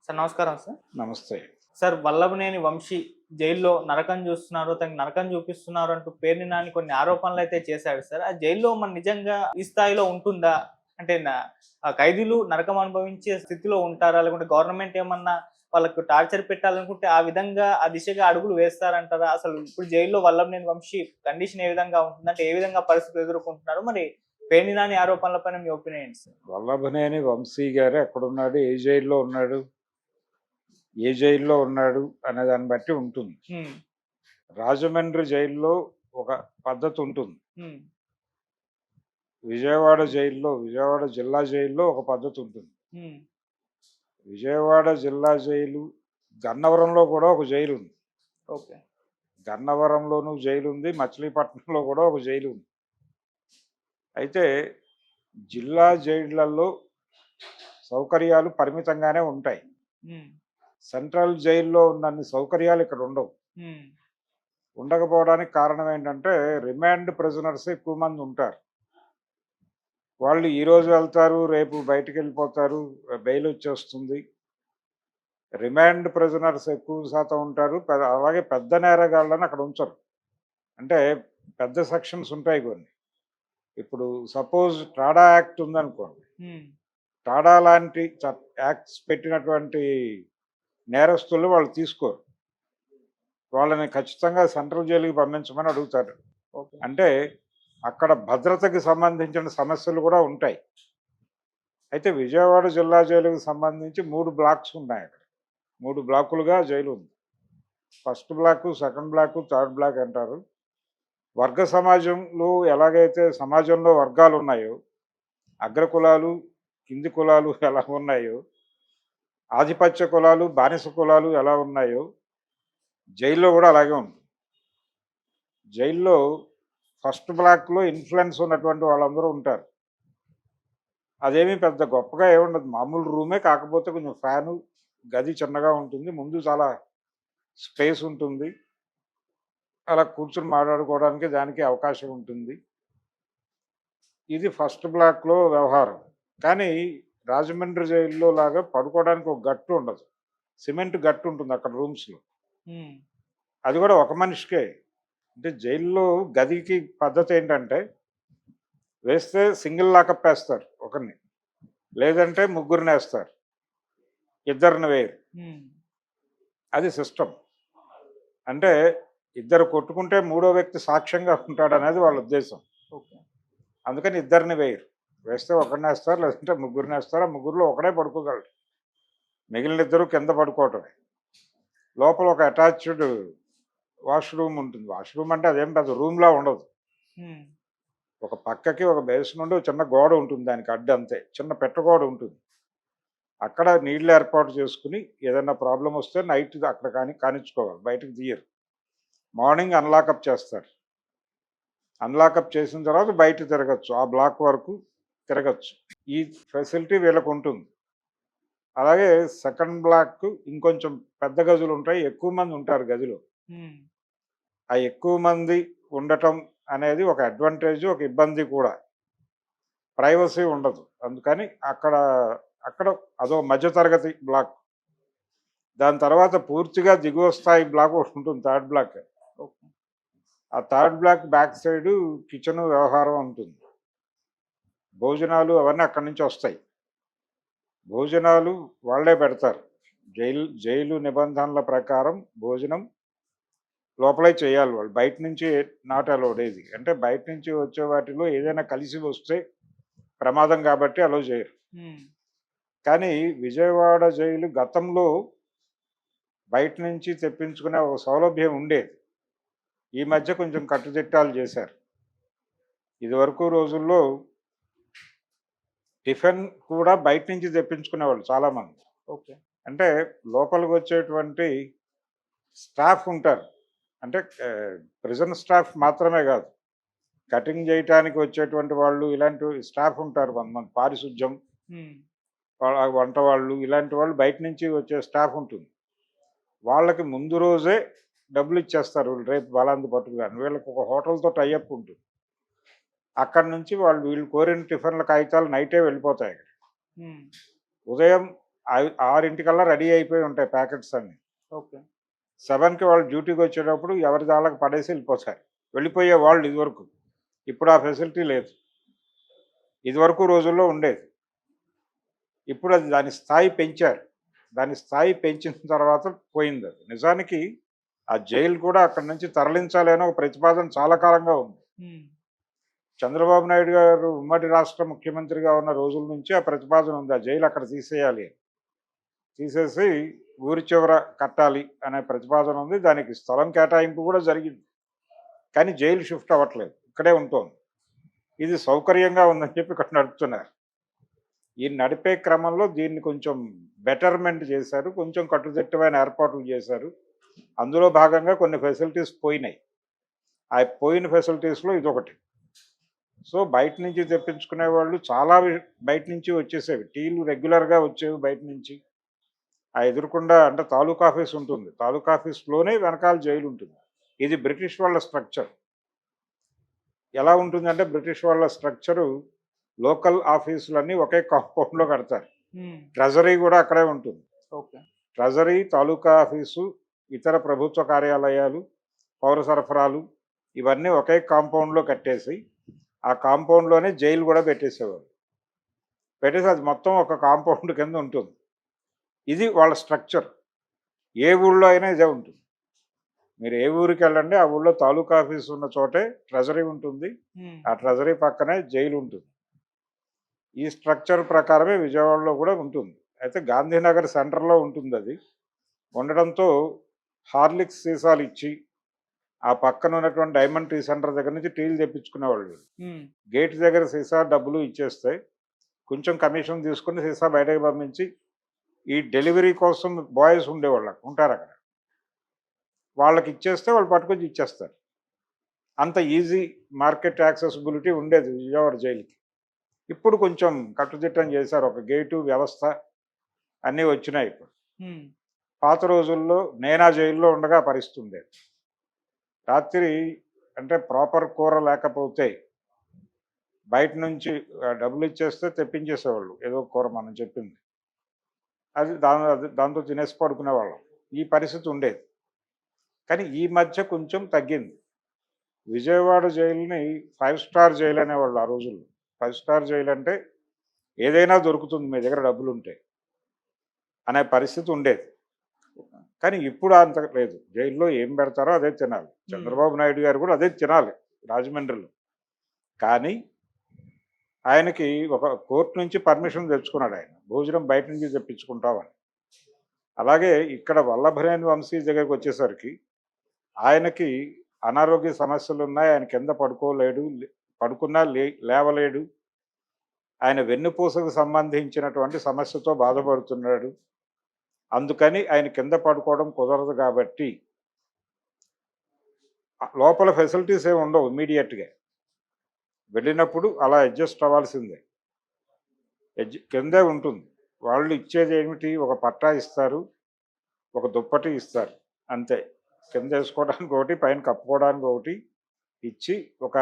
Sir నమస్కారం sir. నమస్తే. Sir Vallabhaneni Vamsi జైల్‌లో నరకం చూస్తున్నారు, తనకి నరకం చూపిస్తున్నారు అంటూ పేర్ని నాని కొన్ని ఆరోపణలైతే చేశాడు సార్. ఆ జైల్‌లో మరి నిజంగా ఈ స్థాయిలో ఉంటుందా? అంటే ఖైదీలు నరకం అనుభవించే స్థితిలో ఉంటారా? లేకుంటే గవర్నమెంట్ ఏమన్నా వాళ్ళకు టార్చర్ పెట్టాలనుకుంటే ఆ విధంగా ఆ దిశగా అడుగులు వేస్తారంటారా? అసలు ఇప్పుడు జైల్‌లో వల్లభనేని వంశీ కండిషన్ ఏ విధంగా ఉంటుంది? అంటే ఏ విధంగా పరిస్థితులు ఎదుర్కొంటున్నారు? మరి పేర్ని నాని ఆరోపణలపైన మీ ఒపీనియన్ ఏంటి సార్? వల్లభనేని వంశీ గారు ఎక్కడున్నాడు? ఏ జైల్లో ఉన్నాడు? ఏ జైల్లో ఉన్నాడు? అనే దాన్ని బట్టి ఉంటుంది. హ్మ్. రాజమండ్రి జైల్లో ఒక పద్ధతి ఉంటుంది. హ్మ్. విజయవాడ జిల్లా జైల్లో ఒక పద్ధతి ఉంటుంది. హ్మ్. విజయవాడ జిల్లా జైలు, గన్నవరంలో కూడా ఒక జైలు ఉంది. ఓకే. గన్నవరంలోనూ జైలు ఉంది. మచిలీపట్నంలో కూడా ఒక జైలు ఉంది. అయితే జిల్లా జైళ్లలో సౌకర్యాలు పరిమితంగానే ఉంటాయి. హ్మ్. సెంట్రల్ జైల్లో ఉన్నన్ని సౌకర్యాలు ఇక్కడ ఉండవు. హ్మ్. ఉండకపోవడానికి కారణం ఏంటంటే రిమాండ్ ప్రిజనర్స్ ఎక్కువ మంది ఉంటారు. వాళ్ళు ఈరోజు వెళ్తారు, రేపు బయటికి వెళ్ళిపోతారు, బెయిల్ వచ్చేస్తుంది. రిమాండ్ ప్రిజనర్స్ ఎక్కువ శాతం ఉంటారు. అలాగే పెద్ద నేరగాళ్ళని అక్కడ ఉంచరు. అంటే పెద్ద సెక్షన్స్ ఉంటాయి కొన్ని. ఇప్పుడు సపోజ్ టాడా యాక్ట్ ఉందనుకోండి. హ్మ్. టాడా లాంటి యాక్ట్స్ పెట్టినటువంటి నేరస్తులు వాళ్ళు తీసుకోరు. వాళ్ళని ఖచ్చితంగా సెంట్రల్ జైలుకి పంపించమని అడుగుతారు. ఓకే. అంటే అక్కడ భద్రతకి సంబంధించిన సమస్యలు కూడా ఉంటాయి. అయితే విజయవాడ జిల్లా జైలుకి సంబంధించి 3 బ్లాక్స్ ఉన్నాయి అక్కడ. 3 బ్లాకులుగా జైలు ఉంది. First block, second block, third block అంటారు. వర్గ సమాజంలో ఎలాగైతే సమాజంలో వర్గాలు ఉన్నాయో, అగ్ర కులాలు, కింది కులాలు ఎలా ఉన్నాయో, ఆధిపత్య కులాలు, బానిస కులాలు ఎలా ఉన్నాయో, జైల్లో కూడా అలాగే ఉంది. జైల్లో ఫస్ట్ బ్లాక్‌లో ఇన్‌ఫ్లుయెన్స్ ఉన్నటువంటి వాళ్ళందరూ ఉంటారు. అదేమీ పెద్ద గొప్పగా ఏముండదు. మామూలు రూమే, కాకపోతే కొంచెం ఫ్యాను, గది చిన్నగా ఉంటుంది. ముందు చాలా స్పేస్ ఉంటుంది. అలా కూర్చొని మాట్లాడుకోవడానికి దానికి అవకాశం ఉంటుంది. ఇది ఫస్ట్ బ్లాక్‌లో వ్యవహారం. కానీ రాజమండ్రి జైల్లో లాగా పడుకోవడానికి ఒక గట్టు ఉండదు. సిమెంట్ గట్టు ఉంటుంది అక్కడ రూమ్స్‌లో. హ్మ్. అది కూడా ఒక మనిషికే. అంటే జైల్లో గదికి పద్ధతి ఏంటంటే వేస్తే సింగిల్ లాకప్ వేస్తారు ఒకరిని. లేదంటే ముగ్గురినేస్తారు. ఇద్దరిని వేయరు. హ్మ్. అది సిస్టమ్. అంటే ఇద్దరు కొట్టుకుంటే మూడో వ్యక్తి సాక్ష్యంగా ఉంటాడనేది వాళ్ళ ఉద్దేశం. ఓకే. అందుకని ఇద్దరిని వేయరు. వేస్తే ఒకరినేస్తారు, లేదంటే ముగ్గురినేస్తారు. ఆ ముగ్గురులో ఒకడే పడుకోగలడు. మిగిలిన ఇద్దరు కింద పడుకోవటమే. లోపల ఒక అటాచ్డ్ వాష్‌రూమ్ ఉంటుంది. వాష్‌రూమ్ అంటే అదేం పెద్ద రూమ్‌లా ఉండదు. హ్మ్. ఒక పక్కకి ఒక బేసిన్ ఉండి, ఒక చిన్న గోడ ఉంటుంది దానికి అడ్డంతే. చిన్న పెట్టగోడ ఉంటుంది. అక్కడ నీళ్ళు ఏర్పాటు చేసుకుని ఏదైనా ప్రాబ్లమ్ వస్తే నైట్ అక్కడ కానిచ్చుకోవాలి. బయటకు తీయరు. మార్నింగ్ అన్‌లాకప్ చేస్తారు. అన్‌లాకప్ చేసిన తర్వాత బయట తిరగొచ్చు. ఆ బ్లాక్ వరకు తిరగొచ్చు. ఈ ఫెసిలిటీ వీళ్ళకుంటుంది. అలాగే సెకండ్ బ్లాక్ ఇంకొంచెం పెద్ద గదులుంటాయి. ఎక్కువ మంది ఉంటారు గదిలో. హ్మ్. ఆ ఎక్కువ మంది ఉండటం అనేది ఒక అడ్వాంటేజ్, ఒక ఇబ్బంది కూడా. ప్రైవసీ ఉండదు. అందుకని అక్కడ అదో మధ్య తరగతి బ్లాక్. దాని తర్వాత పూర్తిగా దిగువ స్థాయి బ్లాక్ ఒకటుంటుంది, థర్డ్ బ్లాక్. ఓకే. ఆ third block back side kitchen వ్యవహారం ఉంటుంది. భోజనాలు అవన్నీ అక్కడి నుంచి వస్తాయి. భోజనాలు వాళ్ళే పెడతారు. జైలు నిబంధనల ప్రకారం భోజనం లోపలే చేయాలి వాళ్ళు. బయట నుంచి నాట్ అలౌడ్ ఏది. అంటే బయట నుంచి వచ్చే వాటిలో ఏదైనా కలిసి వస్తే ప్రమాదం కాబట్టి అలౌ చేయరు. హ్మ్. కానీ విజయవాడ జైలు గతంలో బయట నుంచి తెప్పించుకునే ఒక సౌలభ్యం ఉండేది. ఈ మధ్య కొంచెం కట్టుదిట్టాలు చేశారు. ఇదివరకు రోజుల్లో టిఫిన్ కూడా బయట నుంచి తెప్పించుకునేవాళ్ళు చాలామంది. ఓకే. అంటే లోపలికి వచ్చేటువంటి స్టాఫ్ ఉంటారు. అంటే ప్రిజన్ స్టాఫ్ మాత్రమే కాదు. కటింగ్ చేయటానికి వచ్చేటువంటి వాళ్ళు, ఇలాంటి స్టాఫ్ ఉంటారు కొంతమంది. పారిశుధ్యం, హ్మ్. వంట వాళ్ళు, ఇలాంటి వాళ్ళు బయట నుంచి వచ్చే స్టాఫ్ ఉంటుంది. వాళ్ళకి ముందు రోజే డబ్బులు ఇచ్చేస్తారు. రేపు బలాంది పట్టుకురాని. వీళ్ళకి ఒక హోటల్‌తో టై అప్ ఉంటుంది. అక్కడి నుంచి వీళ్ళు కోరిన టిఫిన్‌ల కాగితాలు నైటే వెళ్ళిపోతాయి. హ్మ్. ఉదయం 6కల్లా రెడీ అయిపోయి ఉంటాయి ప్యాకెట్స్ అన్ని. ఓకే. 7కి వాళ్ళు డ్యూటీకి వచ్చేటప్పుడు ఎవరి దాళ్ళకి పడేసి వెళ్ళిపోతారు. వెళ్ళిపోయే వాళ్ళు ఇదివరకు. ఇప్పుడు ఆ ఫెసిలిటీ లేదు. ఇదివరకు రోజుల్లో ఉండేది. ఇప్పుడు అది దాని స్థాయి పెంచారు. దాని స్థాయి పెంచిన తర్వాత పోయింది అది. నిజానికి ఆ జైలు కూడా అక్కడి నుంచి తరలించాలి అని ఒక ప్రతిపాదన చాలా కాలంగా ఉంది. హ్మ్. చంద్రబాబు నాయుడు గారు ఉమ్మడి రాష్ట్ర ముఖ్యమంత్రిగా ఉన్న రోజుల నుంచి ఆ ప్రతిపాదన ఉంది. ఆ జైలు అక్కడ తీసేయాలి అని. తీసేసి ఊరి చివర కట్టాలి అనే ప్రతిపాదన ఉంది. దానికి స్థలం కేటాయింపు కూడా జరిగింది. కానీ జైలు షిఫ్ట్ అవ్వట్లేదు. ఇక్కడే ఉంటోంది. ఇది సౌకర్యంగా ఉందని చెప్పి ఇక్కడ నడుపుతున్నారు. ఈ నడిపే క్రమంలో దీన్ని కొంచెం బెటర్మెంట్ చేశారు. కొంచెం కట్టుదిట్టమైన ఏర్పాట్లు చేశారు. అందులో భాగంగా కొన్ని ఫెసిలిటీస్ పోయినాయి. ఆ పోయిన ఫెసిలిటీస్‌లో ఇదొకటి. సో, బయట నుంచి తెప్పించుకునే వాళ్ళు చాలా బయట నుంచి వచ్చేసేవి. టీలు రెగ్యులర్‌గా వచ్చేవి బయట నుంచి. ఆ ఎదురుగుండా అంటే తాలూకా ఆఫీస్ ఉంటుంది. తాలూకా ఆఫీస్‌లోనే వెనకాల జైలు ఉంటుంది. ఇది బ్రిటిష్ వాళ్ళ స్ట్రక్చర్. ఎలా ఉంటుందంటే బ్రిటిష్ వాళ్ళ స్ట్రక్చరు లోకల్ ఆఫీసులన్నీ ఒకే కాంపౌండ్‌లో కడతారు. హ్మ్. ట్రెజరీ కూడా అక్కడే ఉంటుంది. ఓకే. ట్రెజరీ, తాలూకా ఆఫీసు, ఇతర ప్రభుత్వ కార్యాలయాలు, పౌర సరఫరాలు ఇవన్నీ ఒకే కాంపౌండ్‌లో కట్టేసి, ఆ కాంపౌండ్‌లోనే జైలు కూడా పెట్టేసేవారు. పెట్టేసి అది మొత్తం ఒక కాంపౌండ్ కింద ఉంటుంది. ఇది వాళ్ళ స్ట్రక్చర్. ఏ ఊళ్ళో అయినా ఇదే ఉంటుంది. మీరు ఏ ఊరికెళ్ళండి, ఆ ఊళ్ళో తాలూకా ఆఫీస్ ఉన్న చోటే ట్రెజరీ ఉంటుంది. హ్మ్. ఆ ట్రెజరీ పక్కనే జైలు ఉంటుంది. ఈ స్ట్రక్చర్ ప్రకారమే విజయవాడలో కూడా ఉంటుంది. అయితే గాంధీనగర్ సెంటర్‌లో ఉంటుందది. ఉండడంతో హార్లిక్స్ సీసాలు ఇచ్చి, ఆ పక్కన ఉన్నటువంటి డైమండ్ టీ సెంటర్ దగ్గర నుంచి టీలు తెప్పించుకునేవాళ్ళు. హ్మ్. గేట్ దగ్గర సీసా డబ్బులు ఇచ్చేస్తే, కొంచెం కమిషన్ తీసుకొని సీసా బయటకి పంపించి, ఈ డెలివరీ కోసం బాయ్స్ ఉండేవాళ్ళు ఉంటారక్కడ. వాళ్ళకి ఇచ్చేస్తే వాళ్ళు పట్టుకొచ్చి ఇచ్చేస్తారు. అంత ఈజీ మార్కెట్ యాక్సెసిబిలిటీ ఉండేది విజయవాడ జైలుకి. ఇప్పుడు కొంచెం కట్టుదిట్టం చేశారు. ఒక గేటు వ్యవస్థ అన్నీ వచ్చినాయి ఇప్పుడు. హ్మ్. పాత రోజుల్లో నేను ఆ జైల్లో ఉండగా పరిస్థితి ఉండేది. రాత్రి అంటే ప్రాపర్ కూర లేకపోతే బయట నుంచి డబ్బులు ఇచ్చేస్తే తెప్పించేసేవాళ్ళు. ఏదో కూర మనం చెప్పింది. దాంతో తినేసి పడుకునేవాళ్ళం. ఈ పరిస్థితి ఉండేది. కానీ ఈ మధ్య కొంచెం తగ్గింది. విజయవాడ జైలుని 5 స్టార్ జైలు అనేవాళ్ళు ఆ రోజుల్లో. 5 స్టార్ జైలు అంటే ఏదైనా దొరుకుతుంది మీ దగ్గర డబ్బులుంటే అనే పరిస్థితి ఉండేది. కానీ ఇప్పుడు అంత లేదు. జైల్లో ఏం పెడతారో అదే తినాలి. హ్మ్. చంద్రబాబు నాయుడు గారు కూడా అదే తినాలి రాజమండ్రిలో. కానీ ఆయనకి ఒక కోర్టు నుంచి పర్మిషన్ తెచ్చుకున్నాడు ఆయన. భోజనం బయట నుంచి తెప్పించుకుంటామని. అలాగే ఇక్కడ వల్లభనేని వంశీ దగ్గరికి వచ్చేసరికి ఆయనకి అనారోగ్య సమస్యలున్నాయి. ఆయన కింద పడుకోలేడు. పడుకున్నా లేవలేడు. ఆయన వెన్నుపూసకు సంబంధించినటువంటి సమస్యతో బాధపడుతున్నాడు. అందుకని ఆయన కింద పడుకోవడం కుదరదు కాబట్టి లోపల ఫెసిలిటీస్ ఏమి ఉండవు ఇమ్మీడియట్‌గా. వెళ్ళినప్పుడు అలా అడ్జస్ట్ అవ్వాల్సిందే. కిందే ఉంటుంది. వాళ్ళు ఇచ్చేది ఏమిటి? ఒక పట్టా ఇస్తారు. ఒక దుప్పటి ఇస్తారు. అంతే. కింద వేసుకోవడానికి ఒకటి, పైన కప్పుకోవడానికి ఒకటి ఇచ్చి ఒక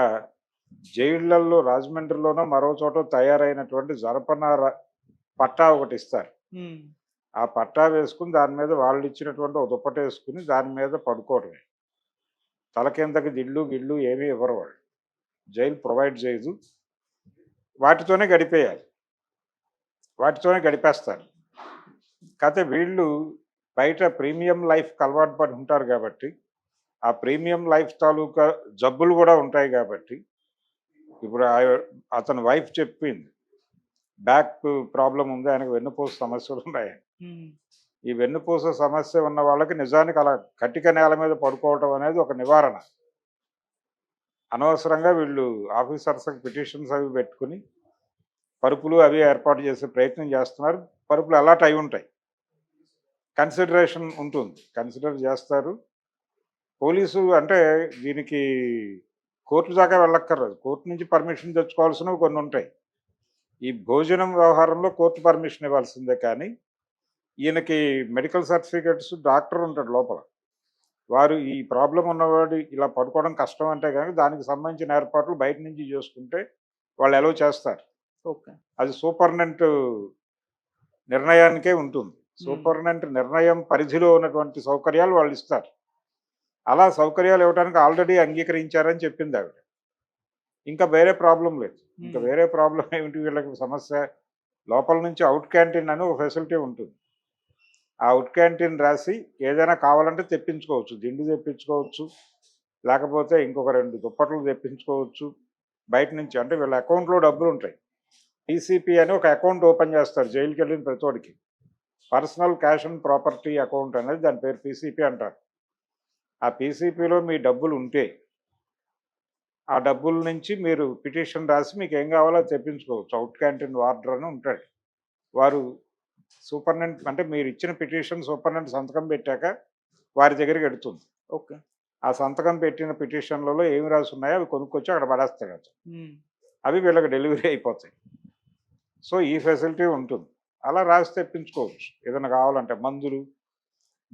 జైళ్ళల్లో రాజమండ్రిలోనో మరో చోట తయారైనటువంటి జనపనార పట్టా ఒకటి ఇస్తారు. హ్మ్. ఆ పట్టా వేసుకుని దాని మీద వాళ్ళు ఇచ్చినటువంటి ఒక దుప్పటి వేసుకుని దాని మీద పడుకోవడమే. తల కిందకి దిళ్ళు గిళ్ళు ఏమీ ఇవ్వరు వాళ్ళు. జైలు ప్రొవైడ్ చేయదు. వాటితోనే గడిపేయాలి. వాటితోనే గడిపేస్తారు. కాకపోతే వీళ్ళు బయట ప్రీమియం లైఫ్‌కి అలవాటు పడి ఉంటారు కాబట్టి, ఆ ప్రీమియం లైఫ్ తాలూకా జబ్బులు కూడా ఉంటాయి కాబట్టి, ఇప్పుడు అతని వైఫ్ చెప్పింది. బ్యాక్ ప్రాబ్లమ్ ఉంది. ఆయనకు వెన్నుపూస సమస్యలున్నాయి. హ్మ్. ఈ వెన్నుపూస సమస్య ఉన్న వాళ్ళకి నిజానికి అలా కటిక నేల మీద పడుకోవటం అనేది ఒక నివారణ. అనవసరంగా వీళ్ళు ఆఫీసర్స్‌కి పిటిషన్స్ అవి పెట్టుకుని, పరుపులు అవి ఏర్పాటు చేసే ప్రయత్నం చేస్తున్నారు. పరుపులు అలాట్ అయి ఉంటాయి. కన్సిడరేషన్ ఉంటుంది. కన్సిడర్ చేస్తారు. పోలీసు అంటే దీనికి కోర్టు దాకా వెళ్ళక్కర్లేదు. కోర్టు నుంచి పర్మిషన్ తెచ్చుకోవాల్సినవి కొన్ని ఉంటాయి. ఈ భోజనం వ్యవహారంలో కోర్టు పర్మిషన్ ఇవ్వాల్సిందే కానీ, ఈయనకి మెడికల్ సర్టిఫికేట్స్ డాక్టర్ ఉంటాడు లోపల. వారు ఈ ప్రాబ్లమ్ ఉన్నవాడు ఇలా పడుకోవడం కష్టం అంటే కనుక దానికి సంబంధించిన ఏర్పాట్లు బయట నుంచి చేసుకుంటే వాళ్ళు అలౌ చేస్తారు. ఓకే. అది సూపరింటెండెంట్ నిర్ణయానికే ఉంటుంది. సూపరింటెండెంట్ నిర్ణయం పరిధిలో ఉన్నటువంటి సౌకర్యాలు వాళ్ళు ఇస్తారు. అలా సౌకర్యాలు ఇవ్వడానికి ఆల్రెడీ అంగీకరించారని చెప్పింది ఆవిడ. ఇంకా వేరే ప్రాబ్లం లేదు. ఇంకా వేరే ప్రాబ్లం ఏమిటి వీళ్ళకి సమస్య? లోపల నుంచి అవుట్ క్యాంటీన్ అని ఒక ఫెసిలిటీ ఉంటుంది. ఆ అవుట్ క్యాంటీన్ రాసి ఏదైనా కావాలంటే తెప్పించుకోవచ్చు. దిండు తెప్పించుకోవచ్చు, లేకపోతే ఇంకొక 2 దుప్పట్లు తెప్పించుకోవచ్చు బయట నుంచి. అంటే వీళ్ళ అకౌంట్లో డబ్బులు ఉంటాయి. పీసీపీ అని ఒక అకౌంట్ ఓపెన్ చేస్తారు జైలుకి వెళ్ళిన ప్రతోడికి. Personal cash and property account అనేది దాని పేరు పీసీపీ అంటారు. ఆ పీసీపీలో మీ డబ్బులు ఉంటే ఆ డబ్బుల నుంచి మీరు పిటిషన్ రాసి మీకు ఏం కావాలో తెప్పించుకోవచ్చు. అవుట్ క్యాంటీన్ వార్డర్ అని ఉంటాడు. వారు సూపరింటెండెంట్ అంటే మీరు ఇచ్చిన పిటిషన్ సూపరింటెండెంట్ సంతకం పెట్టాక వారి దగ్గరికి వెడుతుంది. ఓకే. ఆ సంతకం పెట్టిన పిటిషన్లలో ఏమి రాసి ఉన్నాయో అవి కొనుక్కొచ్చి అక్కడ పడేస్తాడు అతను. అవి వీళ్ళకి డెలివరీ అయిపోతాయి. సో ఈ ఫెసిలిటీ ఉంటుంది. అలా రాసి తెప్పించుకోవచ్చు. ఏదైనా కావాలంటే మందులు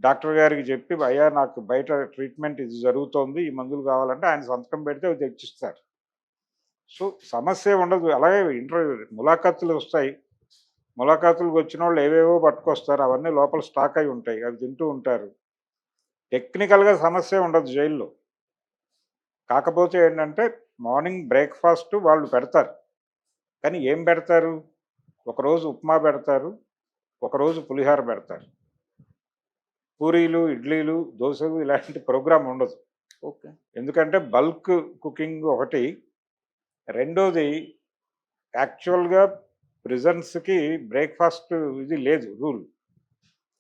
డాక్టర్ గారికి చెప్పి, అయ్యా నాకు బయట ట్రీట్మెంట్ ఇది జరుగుతోంది, ఈ మందులు కావాలంటే ఆయన సంతకం పెడితే అవి తెచ్చిస్తారు. సో సమస్య ఉండదు. అలాగే ఇంటర్వ్యూ ములాఖాతులు వస్తాయి. ములాఖాతులకు వచ్చిన వాళ్ళు ఏవేవో పట్టుకొస్తారు. అవన్నీ లోపల స్టాక్ అయి ఉంటాయి. అవి తింటూ ఉంటారు. టెక్నికల్గా సమస్య ఉండదు జైల్లో. కాకపోతే ఏంటంటే మార్నింగ్ బ్రేక్ఫాస్ట్ వాళ్ళు పెడతారు. కానీ ఏం పెడతారు? ఒకరోజు ఉప్మా పెడతారు, ఒకరోజు పులిహోర పెడతారు. పూరీలు, ఇడ్లీలు, దోశలు ఇలాంటి ప్రోగ్రాం ఉండదు. ఓకే. ఎందుకంటే బల్క్ కుకింగ్ ఒకటి. రెండోది యాక్చువల్గా ప్రిజన్స్కి బ్రేక్ఫాస్ట్ ఇది లేదు రూల్.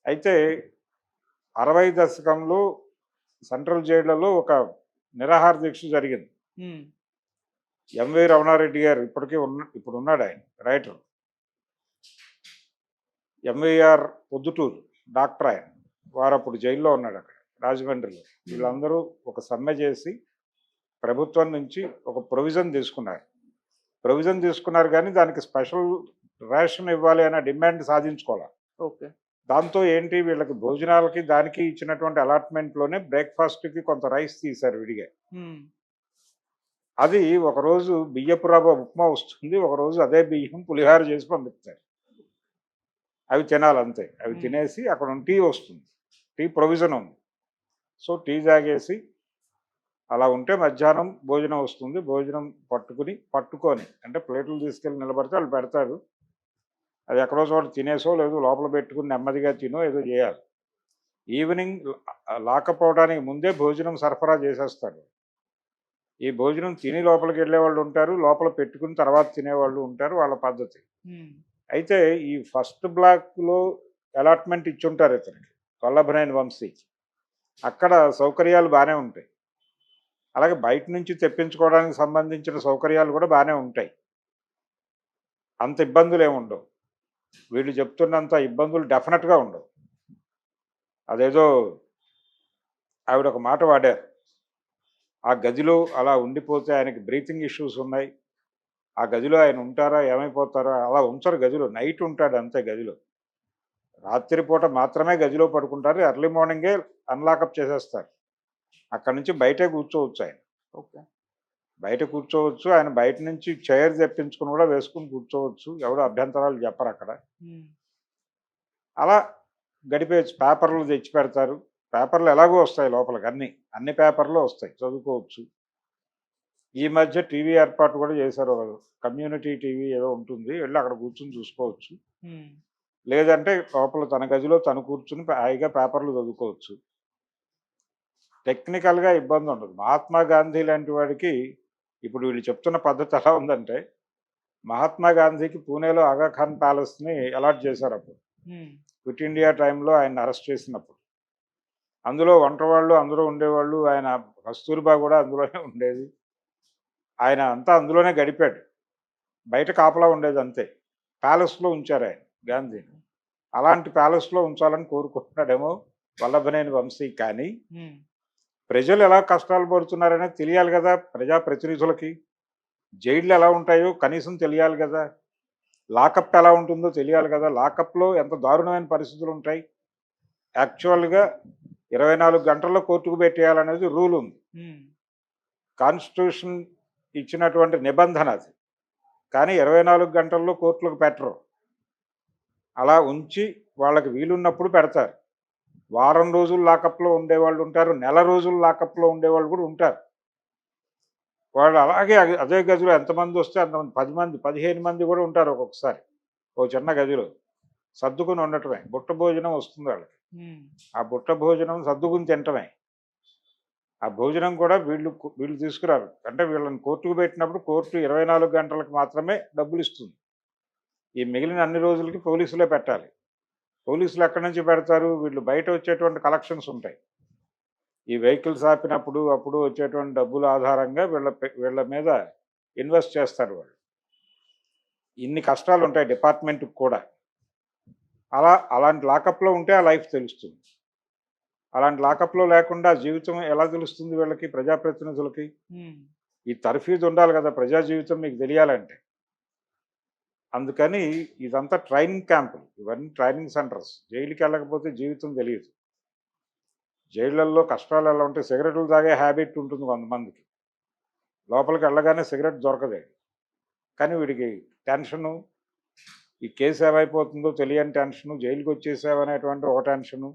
అయితే 60 దశకంలో సెంట్రల్ జైళ్లలో ఒక నిరాహార దీక్ష జరిగింది. ఎంవి రమణారెడ్డి గారు ఇప్పుడు ఉన్నాడు ఆయన రైటర్. ఎంవీఆర్ పొద్దుటూరు డాక్టర్ ఆయన. వారు అప్పుడు జైల్లో ఉన్నాడు అక్కడ రాజమండ్రిలో. వీళ్ళందరూ ఒక సమ్మె చేసి ప్రభుత్వం నుంచి ఒక ప్రొవిజన్ తీసుకున్నారు కానీ దానికి స్పెషల్ రేషన్ ఇవ్వాలి అనే డిమాండ్ సాధించుకోవాలి. ఓకే. దాంతో ఏంటి వీళ్ళకి భోజనాలకి దానికి ఇచ్చినటువంటి అలాట్మెంట్లోనే బ్రేక్ఫాస్ట్కి కొంత రైస్ తీశారు విడిగా. అది ఒకరోజు బియ్యపు రవ్వ ఉప్మా వస్తుంది, ఒకరోజు అదే బియ్యం పులిహార చేసి పంపిస్తారు. అవి తినాలంతే. అవి తినేసి అక్కడ టీ వస్తుంది. టీ ప్రొవిజన్ ఉంది. సో టీ తాగేసి అలా ఉంటే మధ్యాహ్నం భోజనం వస్తుంది. భోజనం పట్టుకొని అంటే ప్లేట్లు తీసుకెళ్ళి నిలబడితే వాళ్ళు పెడతారు. అది ఎక్కడో చోట తినేసో లేదో లోపల పెట్టుకుని నెమ్మదిగా తినో ఏదో చేయాలి. ఈవినింగ్ లాకపోవడానికి ముందే భోజనం సరఫరా చేసేస్తారు. ఈ భోజనం తిని లోపలికి వెళ్ళేవాళ్ళు ఉంటారు, లోపల పెట్టుకుని తర్వాత తినేవాళ్ళు ఉంటారు. వాళ్ళ పద్ధతి. అయితే ఈ ఫస్ట్ బ్లాక్లో అలాట్మెంట్ ఇచ్చుంటారు ఇతనికి, వల్లభనేని వంశీకి. అక్కడ సౌకర్యాలు బాగానే ఉంటాయి. అలాగే బయట నుంచి తెప్పించుకోవడానికి సంబంధించిన సౌకర్యాలు కూడా బాగానే ఉంటాయి. అంత ఇబ్బందులు ఏమి ఉండవు. వీళ్ళు చెప్తున్నంత ఇబ్బందులు డెఫినెట్గా ఉండవు. అదేదో ఆవిడ ఒక మాట వాడారు, ఆ గదిలో అలా ఉండిపోతే ఆయనకి బ్రీతింగ్ ఇష్యూస్ ఉన్నాయి, ఆ గదిలో ఆయన ఉంటారా ఏమైపోతారా? అలా ఉంచరు గదిలో. నైట్ ఉంటాడు అంతే గదిలో. రాత్రిపూట మాత్రమే గదిలో పడుకుంటారు. ఎర్లీ మార్నింగే అన్లాకప్ చేసేస్తారు. అక్కడి నుంచి బయటే కూర్చోవచ్చు ఆయన. ఓకే. బయట కూర్చోవచ్చు. ఆయన బయట నుంచి చైర్ తెప్పించుకుని కూడా వేసుకుని కూర్చోవచ్చు. ఎవడో అభ్యంతరాలు చెప్పరు అక్కడ. అలా గడిపేయచ్చు. పేపర్లు తెచ్చి పెడతారు. పేపర్లు ఎలాగో వస్తాయి లోపలికి. అన్ని పేపర్లు వస్తాయి, చదువుకోవచ్చు. ఈ మధ్య టీవీ ఏర్పాటు కూడా చేశారు. కమ్యూనిటీ టీవీ ఏదో ఉంటుంది, వెళ్ళి అక్కడ కూర్చుని చూసుకోవచ్చు. లేదంటే లోపల తన గదిలో తను కూర్చుని హాయిగా పేపర్లు చదువుకోవచ్చు. టెక్నికల్గా ఇబ్బంది ఉండదు. మహాత్మా గాంధీ లాంటి వాడికి ఇప్పుడు వీళ్ళు చెప్తున్న పద్ధతి ఎలా ఉందంటే, మహాత్మా గాంధీకి పూణేలో ఆగాఖాన్ ప్యాలెస్ని అలాట్ చేశారు అప్పుడు క్విట్ ఇండియా టైంలో ఆయన అరెస్ట్ చేసినప్పుడు. అందులో వంటవాళ్ళు అందరూ ఉండేవాళ్ళు. ఆయన కస్తూరిబా కూడా అందులోనే ఉండేది. ఆయన అంతా అందులోనే గడిపాడు. బయట కాపలా ఉండేది అంతే. ప్యాలెస్లో ఉంచారు ఆయన గాంధీని. అలాంటి ప్యాలెస్లో ఉంచాలని కోరుకుంటున్నాడేమో వల్లభనేని వంశీ. కానీ ప్రజలు ఎలా కష్టాలు పడుతున్నారనేది తెలియాలి కదా ప్రజాప్రతినిధులకి. జైళ్ళు ఎలా ఉంటాయో కనీసం తెలియాలి కదా. లాకప్ ఎలా ఉంటుందో తెలియాలి కదా. లాకప్లో ఎంత దారుణమైన పరిస్థితులు ఉంటాయి. యాక్చువల్గా 24 గంటల్లో కోర్టుకు పెట్టేయాలనేది రూల్ ఉంది. కాన్స్టిట్యూషన్ ఇచ్చినటువంటి నిబంధన అది. కానీ 24 గంటల్లో కోర్టులకు పెట్టరు. అలా ఉంచి వాళ్ళకి వీలున్నప్పుడు పెడతారు. వారం రోజులు లాకప్‌లో ఉండేవాళ్ళు ఉంటారు. నెల రోజులు లాకప్‌లో ఉండేవాళ్ళు కూడా ఉంటారు. వాళ్ళు అలాగే అదే గదిలో ఎంతమందొస్తే అంతమంది 10 మంది, 15 మంది కూడా ఉంటారు ఒక్కొక్కసారి. ఓ చిన్న గదిలో. సర్దుకుని ఉండటమే. బుట్ట భోజనం వస్తుంది వాళ్ళకి. ఆ బుట్ట భోజనం సర్దుకుని తినటమే. ఆ భోజనం కూడా వీళ్ళు తీసుకురారు. అంటే వీళ్ళని కోర్టుకు పెట్టినప్పుడు కోర్టు 24 గంటలకు మాత్రమే డబ్బులిస్తుంది. ఈ మిగిలిన అన్ని రోజులకి పోలీసులే పెట్టాలి. పోలీసులు ఎక్కడి నుంచి పెడతారు? వీళ్ళు బయట వచ్చేటువంటి కలెక్షన్స్ ఉంటాయి. ఈ వెహికల్స్ ఆపినప్పుడు అప్పుడు వచ్చేటువంటి డబ్బుల ఆధారంగా వీళ్ళ మీద ఇన్వెస్ట్ చేస్తారు వాళ్ళు. ఇన్ని కష్టాలు ఉంటాయి డిపార్ట్మెంట్‌కి కూడా. అలాంటి లాకప్‌లో ఉంటే ఆ లైఫ్ తెలుస్తుంది. అలాంటి లాకప్‌లో లేకుండా జీవితం ఎలా తెలుస్తుంది వీళ్ళకి ప్రజాప్రతినిధులకి? ఈ తర్ఫీదు ఉండాలి కదా! ప్రజా జీవితం మీకు తెలియాలంటే. అందుకని ఇదంతా ట్రైనింగ్ క్యాంపులు. ఇవన్నీ ట్రైనింగ్ సెంటర్స్. జైలుకెళ్ళకపోతే జీవితం తెలీదు. జైళ్ళల్లో కష్టాలు ఎలా ఉంటాయి? సిగరెట్లు తాగే హ్యాబిట్ ఉంటుంది కొంతమందికి. లోపలికి వెళ్ళగానే సిగరెట్ దొరకదే. కానీ వీడికి టెన్షను, ఈ కేసు ఏమైపోతుందో తెలియని టెన్షను, జైలుకొచ్చేసామనేటువంటి ఒక టెన్షను,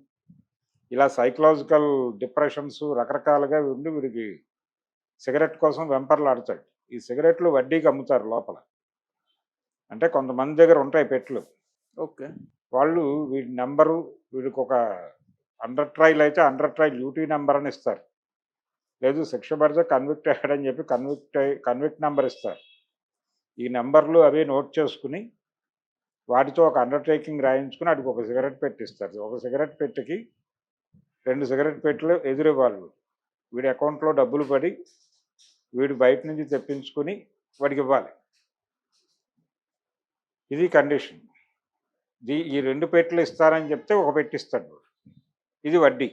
ఇలా సైకలాజికల్ డిప్రెషన్స్ రకరకాలుగా ఉండి వీడికి సిగరెట్ కోసం వెంపర్లాడతాడు. ఈ సిగరెట్లు వడ్డీకి అమ్ముతారు లోపల. అంటే కొంతమంది దగ్గర ఉంటాయి పెట్టెలు. ఓకే. వాళ్ళు వీడి నెంబరు, వీడికి ఒక అండర్ ట్రయల్ అయితే అండర్ ట్రయల్ డ్యూటీ నెంబర్ అని ఇస్తారు. లేదు శిక్ష పడితే కన్విక్ట్ అయ్యాడని చెప్పి కన్విక్ట్ నెంబర్ ఇస్తారు. ఈ నెంబర్లు అవి నోట్ చేసుకుని వాటితో ఒక అండర్టేకింగ్ రాయించుకుని వాడికి ఒక సిగరెట్ పెట్టిస్తారు. ఒక సిగరెట్ పెట్టెకి 2 సిగరెట్ పెట్టెలు ఎదురివ్వాలి. వీడి అకౌంట్లో డబ్బులు పడి వీడు బయట నుంచి తెప్పించుకుని వాడికి ఇవ్వాలి. ఇది కండిషన్. ఈ 2 పెట్టెలు ఇస్తారని చెప్తే ఒక పెట్టిస్తాడు. ఇది వడ్డీ.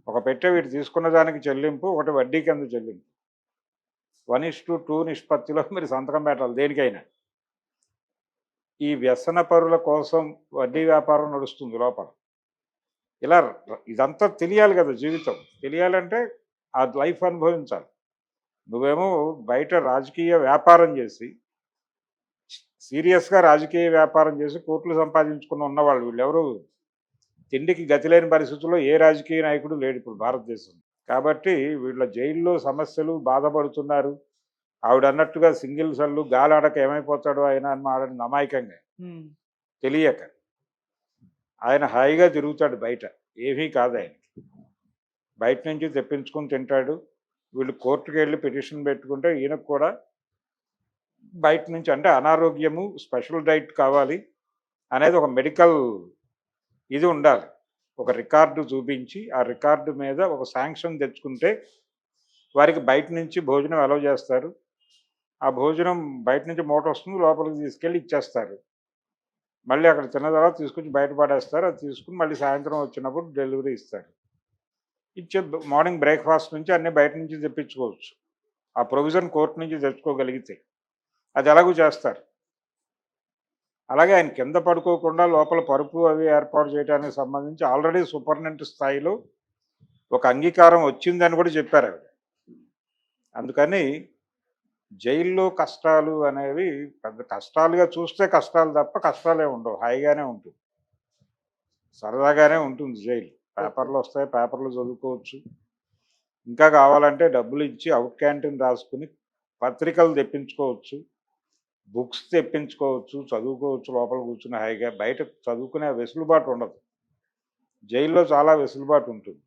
ఒక పెట్టె వీడు తీసుకున్న దానికి చెల్లింపు, ఒకటి వడ్డీ కింద చెల్లింపు. 1:2 నిష్పత్తిలో మీరు సంతకం పెట్టాలి దేనికైనా. ఈ వ్యసన పరుల కోసం వడ్డీ వ్యాపారం నడుస్తుంది లోపల. ఇలా ఇదంతా తెలియాలి కదా జీవితం. తెలియాలంటే ఆ లైఫ్ అనుభవించాలి. నువ్వేమో బయట రాజకీయ వ్యాపారం చేసి, సీరియస్గా రాజకీయ వ్యాపారం చేసి కోట్లు సంపాదించుకుని ఉన్నవాళ్ళు వీళ్ళెవరు తిండికి గతి లేని పరిస్థితుల్లో ఏ రాజకీయ నాయకుడు లేడు ఇప్పుడు భారతదేశం. కాబట్టి వీళ్ళ జైల్లో సమస్యలు బాధపడుతున్నారు. ఆవిడ అన్నట్టుగా సింగిల్ సల్లు గాలాడక ఏమైపోతాడో ఆయన అని మాడని అమాయకంగా తెలియక ఆయన హాయిగా తిరుగుతాడు బయట. ఏమీ కాదు ఆయనకి. బయట నుంచి తెప్పించుకొని తింటాడు. వీళ్ళు కోర్టుకు వెళ్ళి పిటిషన్ పెట్టుకుంటే ఈయనకు కూడా బయట నుంచి అంటే అనారోగ్యము, స్పెషల్ డైట్ కావాలి అనేది ఒక మెడికల్ ఇది ఉండాలి. ఒక రికార్డు చూపించి ఆ రికార్డు మీద ఒక శాంక్షన్ తెచ్చుకుంటే వారికి బయట నుంచి భోజనం అలౌ చేస్తారు. ఆ భోజనం బయట నుంచి మూట వస్తుంది, లోపలికి తీసుకెళ్ళి ఇచ్చేస్తారు. మళ్ళీ అక్కడ తిన్న తర్వాత తీసుకొచ్చి బయట పడేస్తారు. అది తీసుకుని మళ్ళీ సాయంత్రం వచ్చినప్పుడు డెలివరీ ఇస్తారు. ఇచ్చే మార్నింగ్ బ్రేక్ఫాస్ట్ నుంచి అన్నీ బయట నుంచి తెప్పించుకోవచ్చు. ఆ ప్రొవిజన్ కోర్టు నుంచి తెచ్చుకోగలిగితే అది ఎలాగూ చేస్తారు. అలాగే ఆయన కింద పడుకోకుండా లోపల పరుపు అవి ఏర్పాటు చేయడానికి సంబంధించి ఆల్రెడీ సూపరింటెండెంట్ స్థాయిలో ఒక అంగీకారం వచ్చిందని కూడా చెప్పారు ఆవిడ. అందుకని జైల్లో కష్టాలు అనేవి పెద్ద కష్టాలుగా చూస్తే కష్టాలు తప్ప కష్టాలే ఉండవు. హాయిగానే ఉంటుంది, సరదాగానే ఉంటుంది జైలు. పేపర్లు వస్తాయి, పేపర్లు చదువుకోవచ్చు. ఇంకా కావాలంటే డబ్బులు ఇచ్చి అవుట్ క్యాంటీన్ రాసుకుని పత్రికలు తెప్పించుకోవచ్చు, బుక్స్ తెప్పించుకోవచ్చు, చదువుకోవచ్చు లోపల కూర్చుని హాయిగా. బయట చదువుకునే వెసులుబాటు ఉండదు. జైల్లో చాలా వెసులుబాటు ఉంటుంది,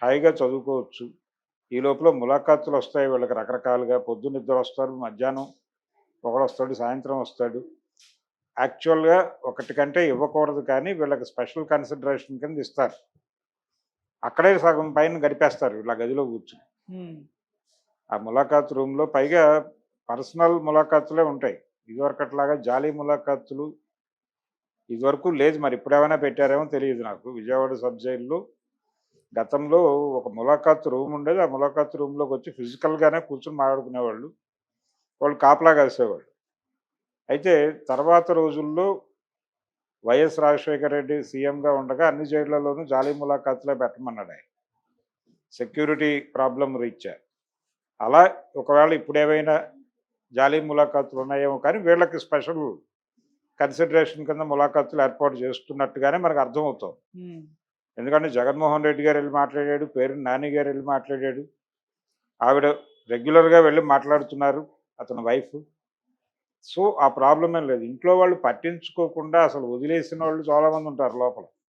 హాయిగా చదువుకోవచ్చు. ఈ లోపల ములాఖాతులు వస్తాయి వీళ్ళకి రకరకాలుగా. పొద్దున్న ఇద్దరు వస్తారు, మధ్యాహ్నం ఒకడు వస్తాడు, సాయంత్రం వస్తాడు. యాక్చువల్గా ఒకటి కంటే ఇవ్వకూడదు కానీ వీళ్ళకి స్పెషల్ కన్సిడరేషన్ కింద ఇస్తారు. అక్కడే సగం పైన గడిపేస్తారు వీళ్ళ గదిలో కూర్చుని. ఆ ములాఖాత్ రూమ్లో పైగా పర్సనల్ ములాఖాతులే ఉంటాయి. ఇదివరకట్లాగా జాలీ ములాఖాతులు ఇదివరకు లేదు. మరి ఇప్పుడేమైనా పెట్టారేమో తెలియదు నాకు. విజయవాడ సబ్ జైల్లో గతంలో ఒక ములాఖాత్ రూమ్ ఉండేది. ఆ ములాఖాత్ రూమ్లోకి వచ్చి ఫిజికల్గానే కూర్చొని మాట్లాడుకునేవాళ్ళు. వాళ్ళు కాపలా కాసేవాళ్ళు. అయితే తర్వాత రోజుల్లో వైఎస్ రాజశేఖర రెడ్డి సీఎంగా ఉండగా అన్ని జైళ్లలోనూ జాలీ ములాఖాతులే పెట్టమన్నాడు ఆయన, సెక్యూరిటీ ప్రాబ్లం రీత్యా. అలా ఒకవేళ ఇప్పుడు ఏవైనా జాలీ ములాఖాతులు ఉన్నాయేమో కానీ వీళ్ళకి స్పెషల్ కన్సిడరేషన్ కింద ములాఖాతులు ఏర్పాటు చేస్తున్నట్టుగానే మనకు అర్థమవుతుంది. ఉమ్, ఎందుకంటే జగన్మోహన్ రెడ్డి గారు వెళ్ళి మాట్లాడాడు, పేరు నాని గారు వెళ్ళి మాట్లాడాడు, ఆవిడ రెగ్యులర్గా వెళ్ళి మాట్లాడుతున్నారు, అతని వైఫ్. సో ఆ ప్రాబ్లం ఏం లేదు. ఇంట్లో వాళ్ళు పట్టించుకోకుండా అసలు వదిలేసిన వాళ్ళు చాలామంది ఉంటారు లోపల.